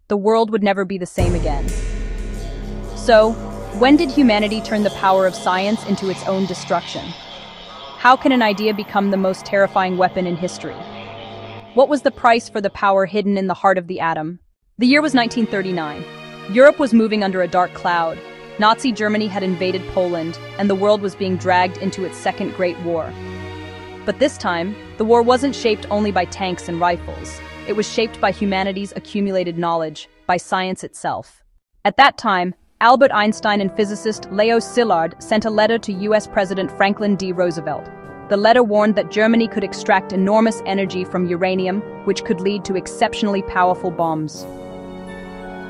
the world would never be the same again. So, when did humanity turn the power of science into its own destruction? How can an idea become the most terrifying weapon in history? What was the price for the power hidden in the heart of the atom? The year was 1939. Europe was moving under a dark cloud. Nazi Germany had invaded Poland, and the world was being dragged into its Second Great War. But this time, the war wasn't shaped only by tanks and rifles. It was shaped by humanity's accumulated knowledge, by science itself. At that time, Albert Einstein and physicist Leo Szilard sent a letter to US President Franklin D. Roosevelt. The letter warned that Germany could extract enormous energy from uranium, which could lead to exceptionally powerful bombs.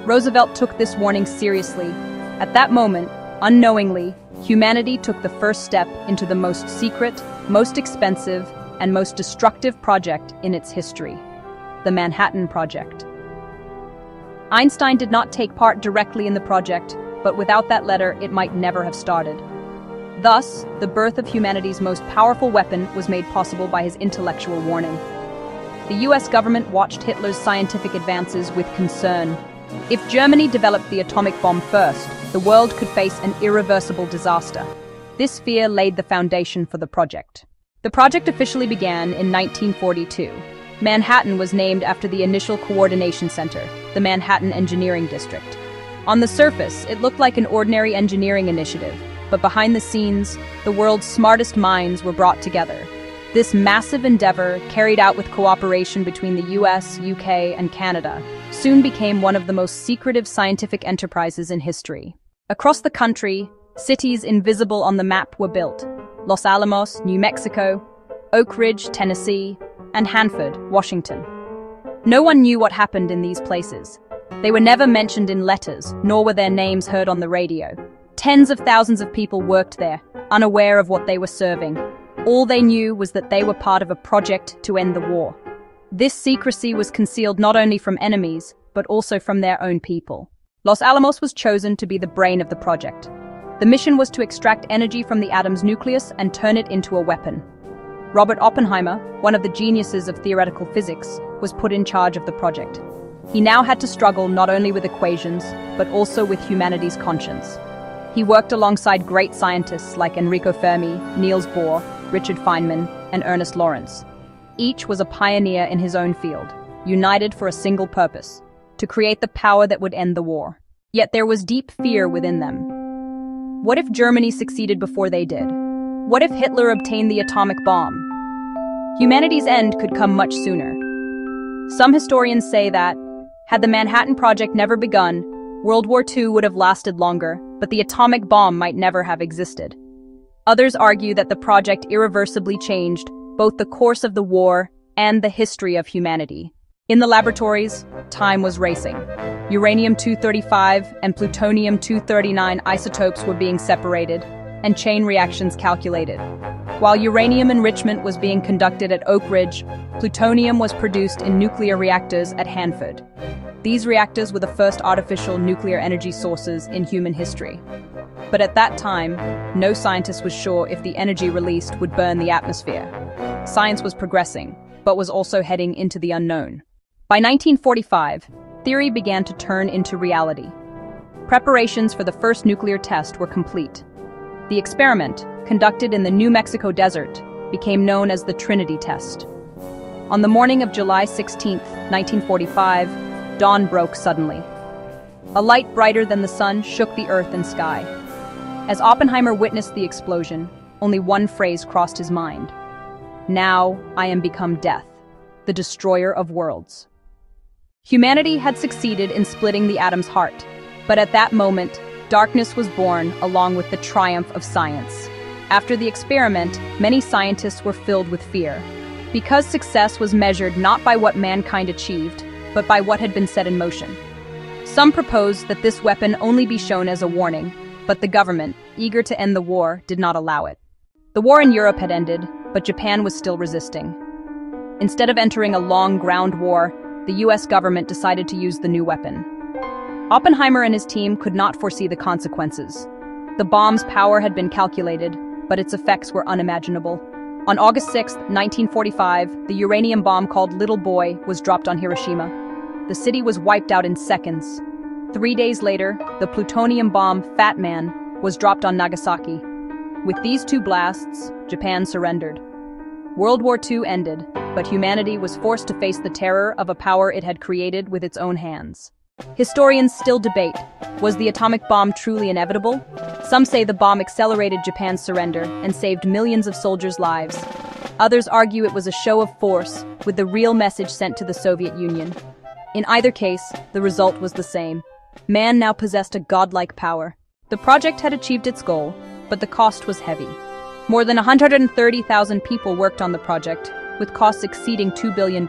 Roosevelt took this warning seriously. At that moment, unknowingly, humanity took the first step into the most secret, most expensive, and most destructive project in its history, the Manhattan Project. Einstein did not take part directly in the project, but without that letter, it might never have started. Thus, the birth of humanity's most powerful weapon was made possible by his intellectual warning. The US government watched Hitler's scientific advances with concern. If Germany developed the atomic bomb first, the world could face an irreversible disaster. This fear laid the foundation for the project. The project officially began in 1942. Manhattan was named after the initial coordination center, the Manhattan Engineering District. On the surface, it looked like an ordinary engineering initiative, but behind the scenes, the world's smartest minds were brought together. This massive endeavor, carried out with cooperation between the US, UK, and Canada, soon became one of the most secretive scientific enterprises in history. Across the country, cities invisible on the map were built: Los Alamos, New Mexico, Oak Ridge, Tennessee, and Hanford, Washington. No one knew what happened in these places. They were never mentioned in letters, nor were their names heard on the radio. Tens of thousands of people worked there, unaware of what they were serving. All they knew was that they were part of a project to end the war. This secrecy was concealed not only from enemies, but also from their own people. Los Alamos was chosen to be the brain of the project. The mission was to extract energy from the atom's nucleus and turn it into a weapon. Robert Oppenheimer, one of the geniuses of theoretical physics, was put in charge of the project. He now had to struggle not only with equations, but also with humanity's conscience. He worked alongside great scientists like Enrico Fermi, Niels Bohr, Richard Feynman, and Ernest Lawrence. Each was a pioneer in his own field, united for a single purpose: to create the power that would end the war. Yet there was deep fear within them. What if Germany succeeded before they did? What if Hitler obtained the atomic bomb? Humanity's end could come much sooner. Some historians say that, had the Manhattan Project never begun, World War II would have lasted longer, but the atomic bomb might never have existed. Others argue that the project irreversibly changed both the course of the war and the history of humanity. In the laboratories, time was racing. Uranium-235 and plutonium-239 isotopes were being separated, and chain reactions calculated. While uranium enrichment was being conducted at Oak Ridge, plutonium was produced in nuclear reactors at Hanford. These reactors were the first artificial nuclear energy sources in human history. But at that time, no scientist was sure if the energy released would burn the atmosphere. Science was progressing, but was also heading into the unknown. By 1945, theory began to turn into reality. Preparations for the first nuclear test were complete. The experiment, conducted in the New Mexico desert, became known as the Trinity test. On the morning of July 16, 1945, dawn broke suddenly. A light brighter than the sun shook the earth and sky. As Oppenheimer witnessed the explosion, only one phrase crossed his mind: "Now I am become death, the destroyer of worlds." Humanity had succeeded in splitting the atom's heart, but at that moment, darkness was born along with the triumph of science. After the experiment, many scientists were filled with fear, because success was measured not by what mankind achieved, but by what had been set in motion. Some proposed that this weapon only be shown as a warning, but the government, eager to end the war, did not allow it. The war in Europe had ended, but Japan was still resisting. Instead of entering a long ground war, the US government decided to use the new weapon. Oppenheimer and his team could not foresee the consequences. The bomb's power had been calculated, but its effects were unimaginable. On August 6, 1945, the uranium bomb called Little Boy was dropped on Hiroshima. the city was wiped out in seconds. 3 days later, the plutonium bomb Fat Man was dropped on Nagasaki. With these 2 blasts, Japan surrendered. World War II ended, but humanity was forced to face the terror of a power it had created with its own hands. Historians still debate, was the atomic bomb truly inevitable? Some say the bomb accelerated Japan's surrender and saved millions of soldiers' lives. Others argue it was a show of force, with the real message sent to the Soviet Union. In either case, the result was the same. Man now possessed a godlike power. The project had achieved its goal, but the cost was heavy. More than 130,000 people worked on the project, with costs exceeding $2 billion.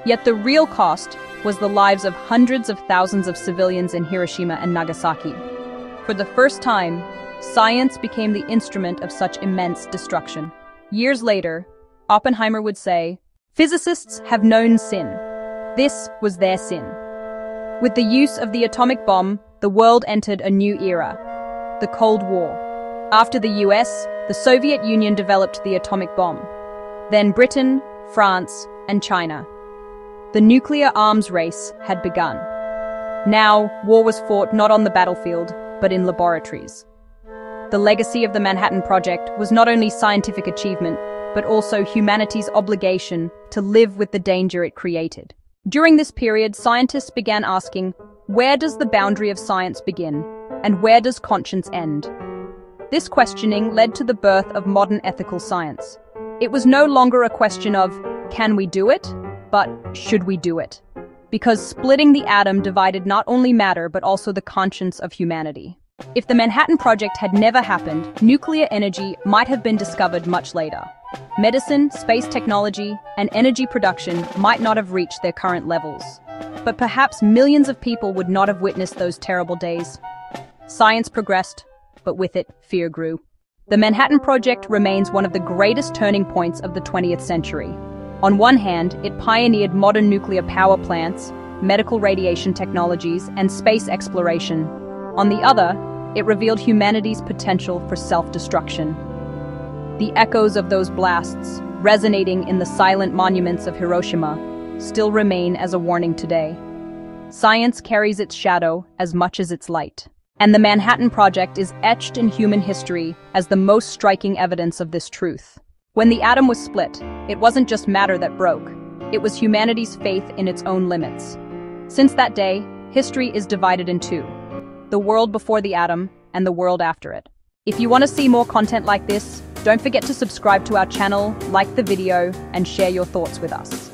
Yet the real cost was the lives of hundreds of thousands of civilians in Hiroshima and Nagasaki. For the first time, science became the instrument of such immense destruction. Years later, Oppenheimer would say, "Physicists have known sin. This was their sin." With the use of the atomic bomb, the world entered a new era, the Cold War. After the US, the Soviet Union developed the atomic bomb. Then Britain, France, and China. The nuclear arms race had begun. Now, war was fought not on the battlefield, but in laboratories. The legacy of the Manhattan Project was not only scientific achievement, but also humanity's obligation to live with the danger it created. During this period, scientists began asking, where does the boundary of science begin, and where does conscience end? This questioning led to the birth of modern ethical science. It was no longer a question of, can we do it, but should we do it? Because splitting the atom divided not only matter, but also the conscience of humanity. If the Manhattan Project had never happened, nuclear energy might have been discovered much later. Medicine, space technology, and energy production might not have reached their current levels. But perhaps millions of people would not have witnessed those terrible days. Science progressed, but with it, fear grew. The Manhattan Project remains one of the greatest turning points of the 20th century. On one hand, it pioneered modern nuclear power plants, medical radiation technologies, and space exploration. On the other, it revealed humanity's potential for self-destruction. The echoes of those blasts, resonating in the silent monuments of Hiroshima, still remain as a warning today. Science carries its shadow as much as its light. And the Manhattan Project is etched in human history as the most striking evidence of this truth. When the atom was split, it wasn't just matter that broke. It was humanity's faith in its own limits. Since that day, history is divided in two: the world before the atom and the world after it. If you want to see more content like this, don't forget to subscribe to our channel, like the video, and share your thoughts with us.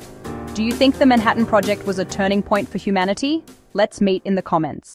Do you think the Manhattan Project was a turning point for humanity? Let's meet in the comments.